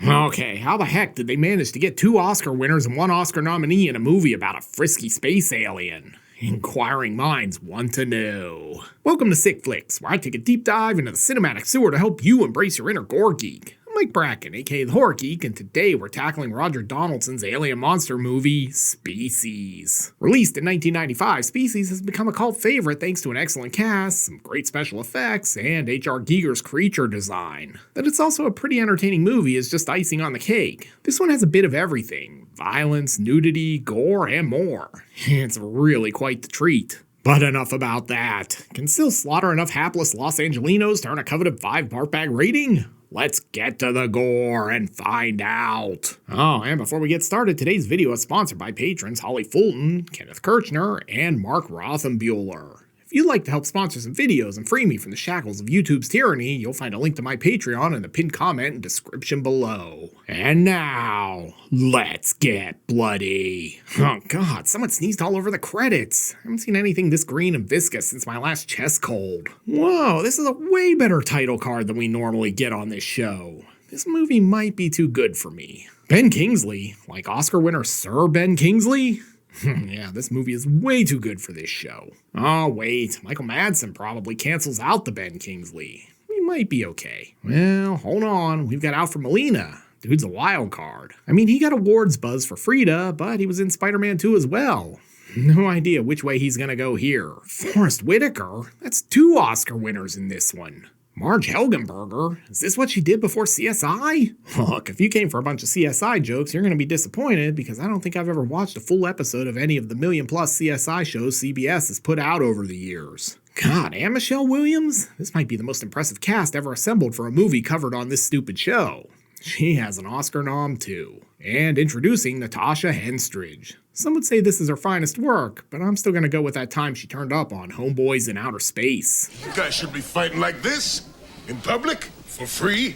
Okay, how the heck did they manage to get 2 Oscar winners and 1 Oscar nominee in a movie about a frisky space alien? Inquiring minds want to know. Welcome to Sick Flicks, where I take a deep dive into the cinematic sewer to help you embrace your inner gore geek. I'm Mike Bracken, aka the Horror Geek, and today we're tackling Roger Donaldson's alien monster movie, Species. Released in 1995, Species has become a cult favorite thanks to an excellent cast, some great special effects, and H.R. Giger's creature design. That it's also a pretty entertaining movie is just icing on the cake. This one has a bit of everything: violence, nudity, gore, and more. It's really quite the treat. But enough about that. Can still slaughter enough hapless Los Angelinos to earn a coveted 5 bag rating? Let's get to the gore and find out. Oh, and before we get started, today's video is sponsored by patrons Holly Fulton, Kenneth Kirchner, and Mark Rothenbuehler. If you'd like to help sponsor some videos and free me from the shackles of YouTube's tyranny, you'll find a link to my Patreon in the pinned comment and description below. And now, let's get bloody. Oh god, someone sneezed all over the credits. I haven't seen anything this green and viscous since my last chest cold. Whoa, this is a way better title card than we normally get on this show. This movie might be too good for me. Ben Kingsley? Like Oscar winner Sir Ben Kingsley? Yeah, this movie is way too good for this show. Oh wait, Michael Madsen probably cancels out the Ben Kingsley. We might be okay. Well, hold on, we've got Alfred Molina. Dude's a wild card. I mean, he got awards buzz for Frida, but he was in Spider-Man 2 as well. No idea which way he's gonna go here. Forrest Whitaker? That's 2 Oscar winners in this one. Marge Helgenberger? Is this what she did before CSI? Look, if you came for a bunch of CSI jokes, you're going to be disappointed because I don't think I've ever watched a full episode of any of the million-plus CSI shows CBS has put out over the years. God, and Michelle Williams? This might be the most impressive cast ever assembled for a movie covered on this stupid show. She has an Oscar nom too. And introducing Natasha Henstridge. Some would say this is her finest work, but I'm still gonna go with that time she turned up on Homeboys in Outer Space. You guys should be fighting like this, in public, for free,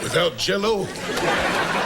without jello.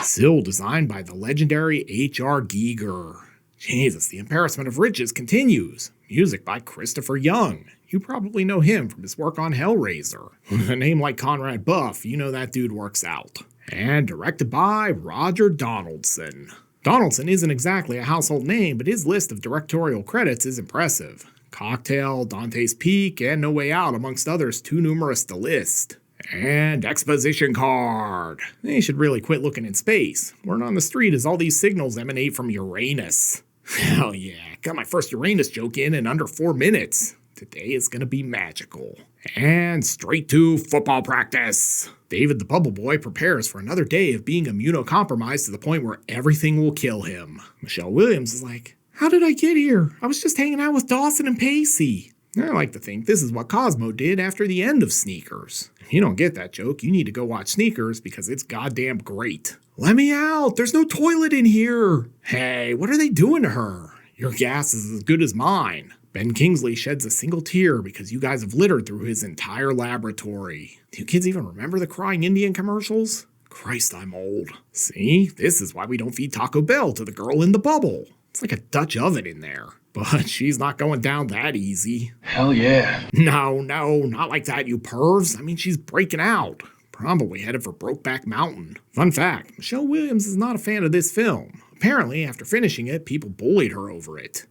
Still designed by the legendary H.R. Giger. Jesus, the embarrassment of riches continues. Music by Christopher Young. You probably know him from his work on Hellraiser. With a name like Conrad Buff, you know that dude works out. And directed by Roger Donaldson. Donaldson isn't exactly a household name, but his list of directorial credits is impressive. Cocktail, Dante's Peak, and No Way Out, amongst others too numerous to list. And exposition card. They should really quit looking in space. Word on the street is all these signals emanate from Uranus. Hell yeah, got my first Uranus joke in under 4 minutes. Today is gonna be magical. And straight to football practice. David the Bubble Boy prepares for another day of being immunocompromised to the point where everything will kill him. Michelle Williams is like, how did I get here? I was just hanging out with Dawson and Pacey. I like to think this is what Cosmo did after the end of Sneakers. If you don't get that joke, you need to go watch Sneakers because it's goddamn great. Let me out! There's no toilet in here! Hey, what are they doing to her? Your gas is as good as mine. Ben Kingsley sheds a single tear because you guys have littered through his entire laboratory. Do you kids even remember the Crying Indian commercials? Christ, I'm old. See? This is why we don't feed Taco Bell to the girl in the bubble. It's like a Dutch oven in there. But she's not going down that easy. Hell yeah. No, not like that, you pervs. I mean, she's breaking out. Probably headed for Brokeback Mountain. Fun fact, Michelle Williams is not a fan of this film. Apparently, after finishing it, people bullied her over it.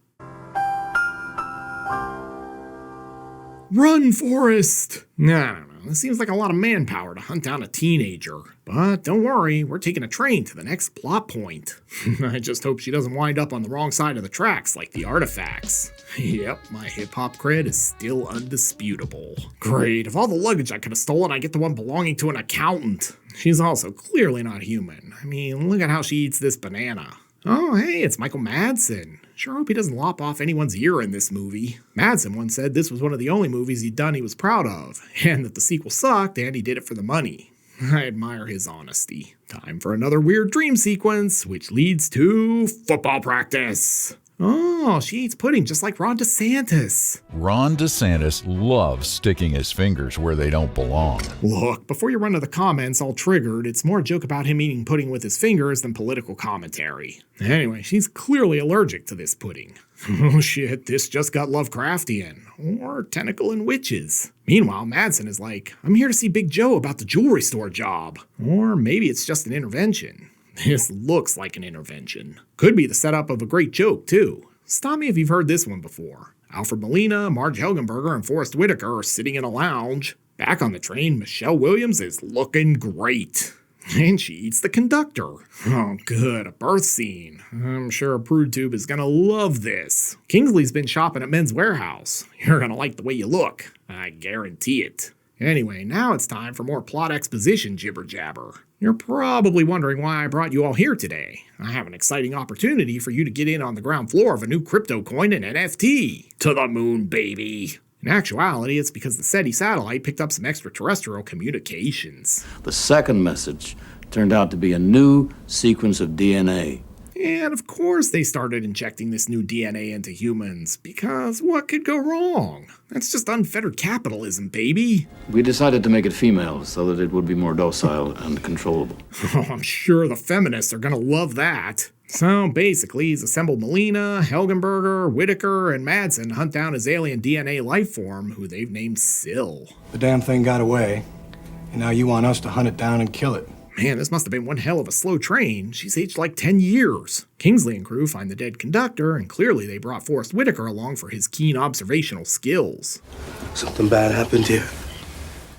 Run, Forrest! I don't know, it seems like a lot of manpower to hunt down a teenager. But don't worry, we're taking a train to the next plot point. I just hope she doesn't wind up on the wrong side of the tracks like the artifacts. Yep, my hip-hop cred is still undisputable. Great, of all the luggage I could have stolen, I get the one belonging to an accountant. She's also clearly not human. I mean, look at how she eats this banana. Oh, hey, it's Michael Madsen. Sure hope he doesn't lop off anyone's ear in this movie. Madsen once said this was one of the only movies he'd done he was proud of, and that the sequel sucked and he did it for the money. I admire his honesty. Time for another weird dream sequence, which leads to football practice. Oh, she eats pudding just like Ron DeSantis. Ron DeSantis loves sticking his fingers where they don't belong. Look, before you run to the comments all triggered, it's more a joke about him eating pudding with his fingers than political commentary. Anyway, she's clearly allergic to this pudding. Oh shit, this just got Lovecraftian. Or tentacle and witches. Meanwhile, Madsen is like, I'm here to see Big Joe about the jewelry store job. Or maybe it's just an intervention. This looks like an intervention. Could be the setup of a great joke, too. Stop me if you've heard this one before. Alfred Molina, Marge Helgenberger, and Forrest Whitaker are sitting in a lounge. Back on the train, Michelle Williams is looking great. And she eats the conductor. Oh, good, a birth scene. I'm sure a prude tube is gonna love this. Kingsley's been shopping at Men's Warehouse. You're gonna like the way you look. I guarantee it. Anyway, now it's time for more plot exposition jibber-jabber. You're probably wondering why I brought you all here today. I have an exciting opportunity for you to get in on the ground floor of a new crypto coin and NFT. To the moon, baby. In actuality, it's because the SETI satellite picked up some extraterrestrial communications. The second message turned out to be a new sequence of DNA. And of course they started injecting this new DNA into humans, because what could go wrong? That's just unfettered capitalism, baby. We decided to make it female so that it would be more docile and controllable. Oh, I'm sure the feminists are gonna love that. So basically, he's assembled Molina, Helgenberger, Whitaker, and Madsen to hunt down his alien DNA life form, who they've named Syl. The damn thing got away, and now you want us to hunt it down and kill it. Man, this must have been one hell of a slow train. She's aged like 10 years. Kingsley and crew find the dead conductor, and clearly they brought Forrest Whitaker along for his keen observational skills. Something bad happened here.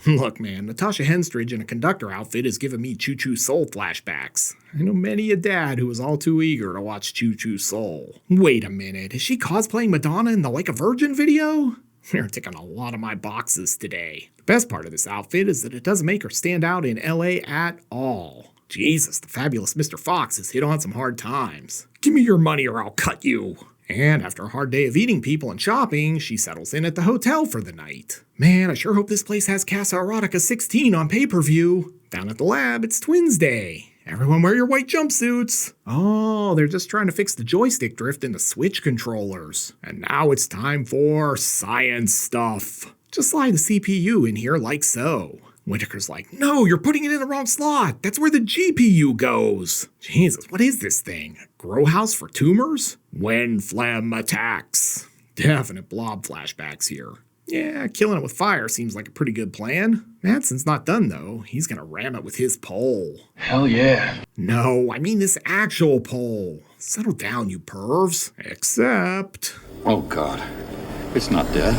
Look, man, Natasha Henstridge in a conductor outfit is giving me Choo Choo Soul flashbacks. I know many a dad who was all too eager to watch Choo Choo Soul. Wait a minute, is she cosplaying Madonna in the Like a Virgin video? They're ticking a lot of my boxes today. The best part of this outfit is that it doesn't make her stand out in LA at all. Jesus, the fabulous Mr. Fox has hit on some hard times. Give me your money or I'll cut you. And after a hard day of eating people and shopping, she settles in at the hotel for the night. Man, I sure hope this place has Casa Erotica 16 on pay-per-view. Down at the lab, it's Twins Day. Everyone wear your white jumpsuits. Oh, they're just trying to fix the joystick drift in the Switch controllers. And now it's time for science stuff. Just slide the CPU in here like so. Whitaker's like, no, you're putting it in the wrong slot. That's where the GPU goes. Jesus, what is this thing? A grow house for tumors? When phlegm attacks. Definite blob flashbacks here. Yeah, killing it with fire seems like a pretty good plan. Madsen's not done, though. He's gonna ram it with his pole. Hell yeah. No, I mean this actual pole. Settle down, you pervs. Except... Oh, God. It's not dead.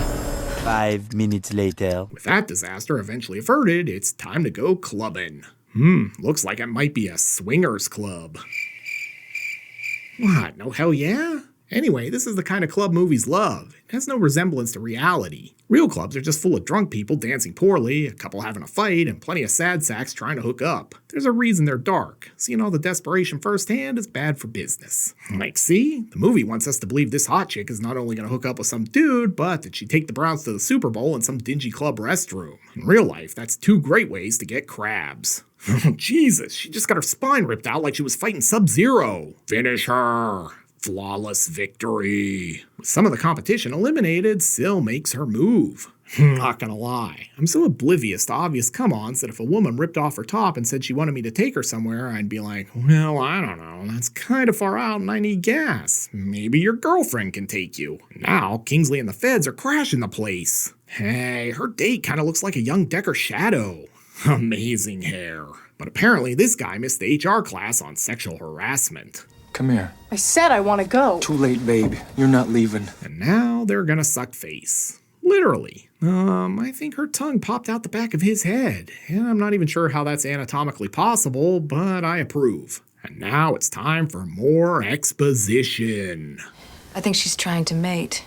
5 minutes later. With that disaster eventually averted, it's time to go clubbing. Looks like it might be a swingers club. What, no hell yeah? Anyway, this is the kind of club movies love. It has no resemblance to reality. Real clubs are just full of drunk people dancing poorly, a couple having a fight, and plenty of sad sacks trying to hook up. There's a reason they're dark. Seeing all the desperation firsthand is bad for business. Like, see? The movie wants us to believe this hot chick is not only going to hook up with some dude, but that she'd take the Browns to the Super Bowl in some dingy club restroom. In real life, that's 2 great ways to get crabs. Oh, Jesus, she just got her spine ripped out like she was fighting Sub-Zero. Finish her. Flawless victory. With some of the competition eliminated, Syl makes her move. Not gonna lie, I'm so oblivious to obvious come-ons that if a woman ripped off her top and said she wanted me to take her somewhere, I'd be like, well, I don't know, that's kind of far out and I need gas. Maybe your girlfriend can take you. Now, Kingsley and the feds are crashing the place. Hey, her date kind of looks like a young Decker Shadow. Amazing hair. But apparently this guy missed the HR class on sexual harassment. Come here. I said I want to go. Too late, babe. You're not leaving. And now they're gonna suck face. Literally. I think her tongue popped out the back of his head. And I'm not even sure how that's anatomically possible, but I approve. And now it's time for more exposition. I think she's trying to mate.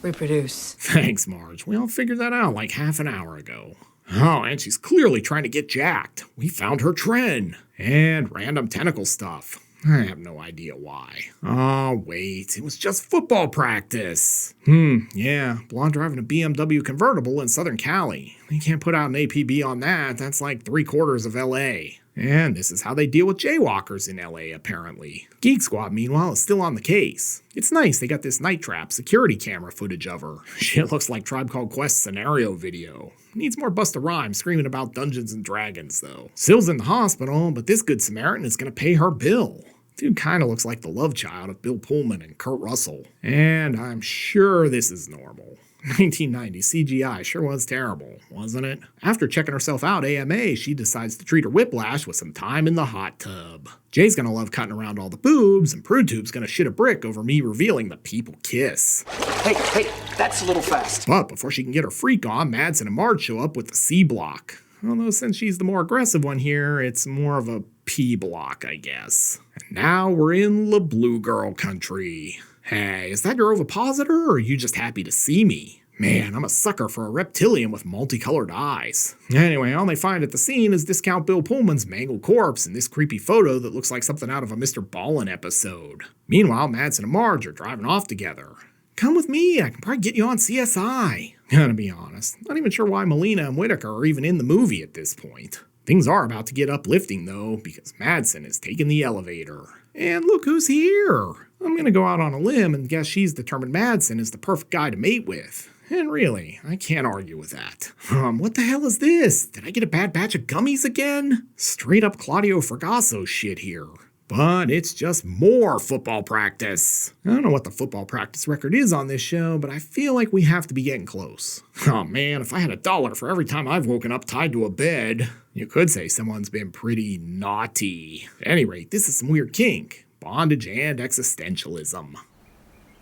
Reproduce. Thanks, Marge. We all figured that out like half an hour ago. Oh, and she's clearly trying to get jacked. We found her tren. And random tentacle stuff. I have no idea why. Oh, wait, it was just football practice. Yeah, blonde driving a BMW convertible in Southern Cali. You can't put out an APB on that. That's like 3/4 of LA. And this is how they deal with jaywalkers in LA, apparently. Geek Squad, meanwhile, is still on the case. It's nice they got this night trap security camera footage of her. Shit looks like Tribe Called Quest scenario video. Needs more Busta Rhymes screaming about Dungeons and Dragons, though. Syl's in the hospital, but this good Samaritan is gonna pay her bill. Dude kinda looks like the love child of Bill Pullman and Kurt Russell. And I'm sure this is normal. 1990 CGI sure was terrible, wasn't it? After checking herself out AMA, she decides to treat her whiplash with some time in the hot tub. Jay's gonna love cutting around all the boobs, and Prude Tube's gonna shit a brick over me revealing the people kiss. Hey, that's a little fast. But before she can get her freak on, Madsen and Marge show up with the C block. Although since she's the more aggressive one here, it's more of a P block, I guess. And now we're in La Blue Girl country. Hey, is that your ovipositor, or are you just happy to see me? Man, I'm a sucker for a reptilian with multicolored eyes. Anyway, all they find at the scene is Discount Bill Pullman's mangled corpse and this creepy photo that looks like something out of a Mr. Ballin episode. Meanwhile, Madsen and Marge are driving off together. Come with me, I can probably get you on CSI. Gotta be honest, not even sure why Melina and Whitaker are even in the movie at this point. Things are about to get uplifting though, because Madsen is taking the elevator. And look who's here! I'm gonna go out on a limb and guess she's determined Madsen is the perfect guy to mate with. And really, I can't argue with that. What the hell is this? Did I get a bad batch of gummies again? Straight up Claudio Fragasso shit here. But it's just more football practice. I don't know what the football practice record is on this show, but I feel like we have to be getting close. Oh man, if I had $1 for every time I've woken up tied to a bed, you could say someone's been pretty naughty. At any rate, this is some weird kink. Bondage and existentialism.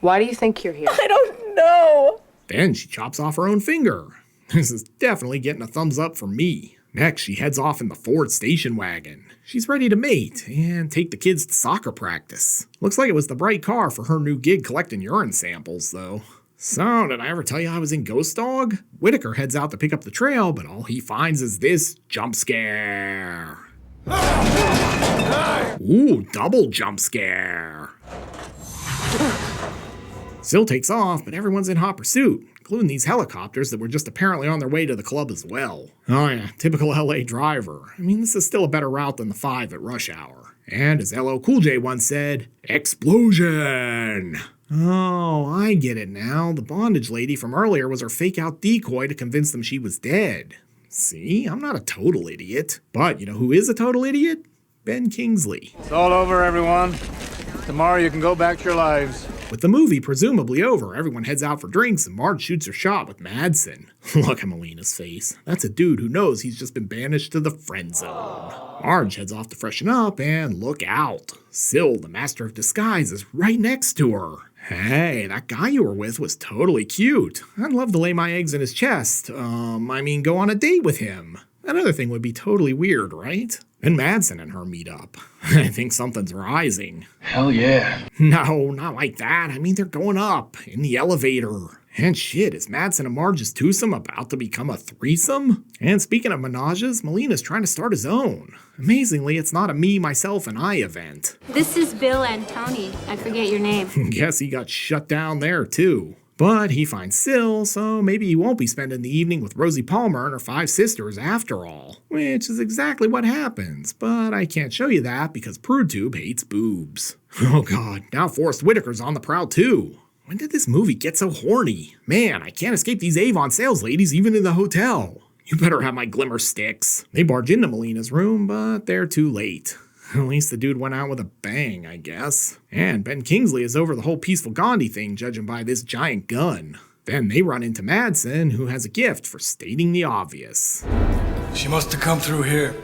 Why do you think you're here? I don't know. Then she chops off her own finger. This is definitely getting a thumbs up from me. Next, she heads off in the Ford station wagon. She's ready to mate and take the kids to soccer practice. Looks like it was the right car for her new gig collecting urine samples, though. So, did I ever tell you I was in Ghost Dog? Whitaker heads out to pick up the trail, but all he finds is this jump scare. Ooh, double jump scare. Syl takes off, but everyone's in hot pursuit, including these helicopters that were just apparently on their way to the club as well. Oh yeah, typical LA driver. I mean, this is still a better route than the 5 at rush hour. And as LL Cool J once said, explosion! Oh, I get it now. The bondage lady from earlier was her fake-out decoy to convince them she was dead. See, I'm not a total idiot. But you know who is a total idiot? Ben Kingsley. It's all over, everyone. Tomorrow you can go back to your lives. With the movie presumably over, everyone heads out for drinks and Marge shoots her shot with Madsen. Look at Melina's face. That's a dude who knows he's just been banished to the friend zone. Marge heads off to freshen up and look out. Syl, the master of disguise, is right next to her. Hey, that guy you were with was totally cute. I'd love to lay my eggs in his chest. Go on a date with him. That other thing would be totally weird, right? Then Madsen and her meet up. I think something's rising. Hell yeah. No, not like that. I mean, they're going up in the elevator. And shit, is Madsen and Marge's twosome about to become a threesome? And speaking of menages, Melina's trying to start his own. Amazingly, it's not a me, myself, and I event. This is Bill and Tony. I forget your name. Guess he got shut down there, too. But he finds Syl, so maybe he won't be spending the evening with Rosie Palmer and her 5 sisters after all. Which is exactly what happens, but I can't show you that because PrudeTube hates boobs. Oh god, now Forrest Whitaker's on the prowl too. When did this movie get so horny? Man, I can't escape these Avon sales ladies even in the hotel. You better have my glimmer sticks. They barge into Melina's room, but they're too late. At least the dude went out with a bang, I guess. And Ben Kingsley is over the whole peaceful Gandhi thing, judging by this giant gun. Then they run into Madsen, who has a gift for stating the obvious. She must have come through here.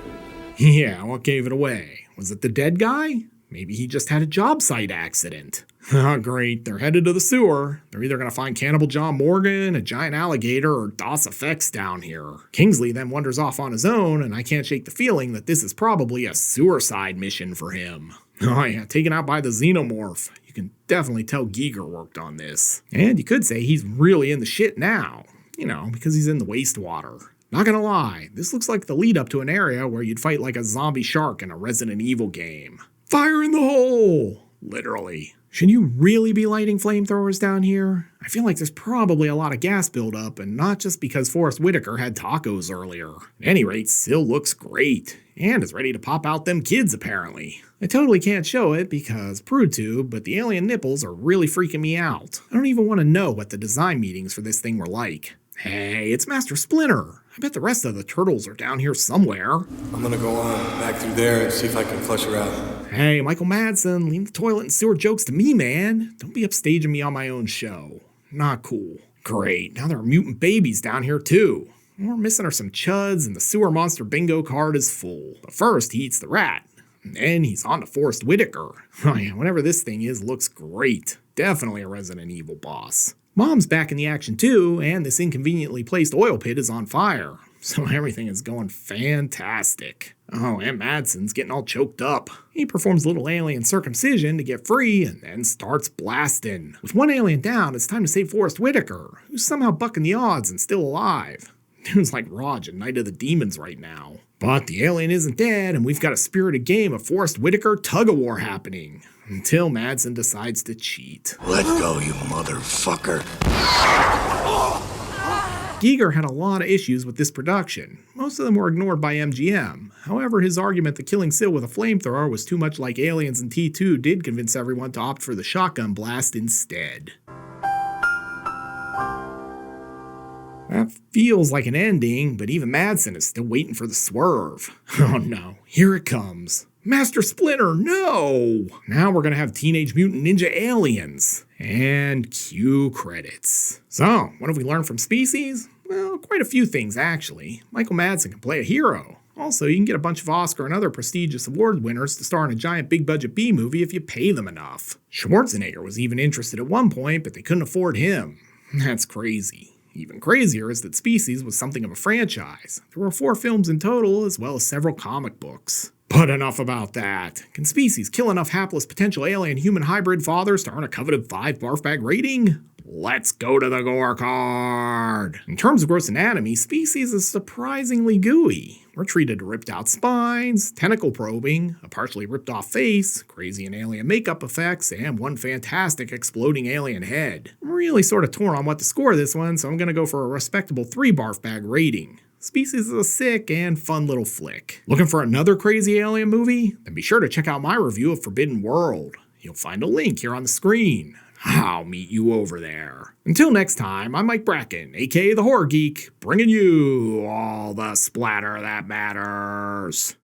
Yeah, what gave it away? Was it the dead guy? Maybe he just had a job site accident. Oh, great. They're headed to the sewer. They're either going to find Cannibal John Morgan, a giant alligator, or DOS effects down here. Kingsley then wanders off on his own, and I can't shake the feeling that this is probably a suicide mission for him. Oh yeah, taken out by the xenomorph. You can definitely tell Giger worked on this. And you could say he's really in the shit now. You know, because he's in the wastewater. Not gonna lie, this looks like the lead up to an area where you'd fight like a zombie shark in a Resident Evil game. Fire in the hole! Literally. Should you really be lighting flamethrowers down here? I feel like there's probably a lot of gas buildup, and not just because Forrest Whitaker had tacos earlier. At any rate, Sil looks great, and is ready to pop out them kids apparently. I totally can't show it because prude tube, but the alien nipples are really freaking me out. I don't even want to know what the design meetings for this thing were like. Hey, it's Master Splinter. I bet the rest of the turtles are down here somewhere. I'm gonna go back through there and see if I can flush her out. Hey, Michael Madsen, leave the toilet and sewer jokes to me, man. Don't be upstaging me on my own show. Not cool. Great, now there are mutant babies down here too. What we're missing are some chuds, and the sewer monster bingo card is full. But first, he eats the rat. And then he's on to Forrest Whitaker. Oh yeah, whatever this thing is looks great. Definitely a Resident Evil boss. Mom's back in the action too, and this inconveniently placed oil pit is on fire. So everything is going fantastic. Oh, and Madsen's getting all choked up. He performs a little alien circumcision to get free and then starts blasting. With one alien down, it's time to save Forrest Whitaker, who's somehow bucking the odds and still alive. Dude's like Raj in Night of the Demons right now. But the alien isn't dead, and we've got a spirited game of Forrest Whitaker tug-of-war happening. Until Madsen decides to cheat. Let go, you motherfucker. Giger had a lot of issues with this production. Most of them were ignored by MGM. However, his argument that killing Sil with a flamethrower was too much like Aliens in T2 did convince everyone to opt for the shotgun blast instead. That feels like an ending, but even Madsen is still waiting for the swerve. Oh no, here it comes. Master Splinter, no! Now we're gonna have Teenage Mutant Ninja Aliens. And cue credits. So, what have we learned from Species? Well, quite a few things actually. Michael Madsen can play a hero. Also, you can get a bunch of Oscar and other prestigious award winners to star in a giant big budget B movie if you pay them enough. Schwarzenegger was even interested at one point, but they couldn't afford him. That's crazy. Even crazier is that Species was something of a franchise. There were 4 films in total, as well as several comic books. But enough about that. Can Species kill enough hapless potential alien-human hybrid fathers to earn a coveted 5 barf bag rating? Let's go to the gore card. In terms of gross anatomy, Species is surprisingly gooey. We're treated to ripped out spines, tentacle probing, a partially ripped off face, crazy and alien makeup effects, and one fantastic exploding alien head. I'm really sort of torn on what to score this one, so I'm gonna go for a respectable 3 barf bag rating. Species is a sick and fun little flick. Looking for another crazy alien movie? Then be sure to check out my review of Forbidden World. You'll find a link here on the screen. I'll meet you over there. Until next time, I'm Mike Bracken, aka the Horror Geek, bringing you all the splatter that matters.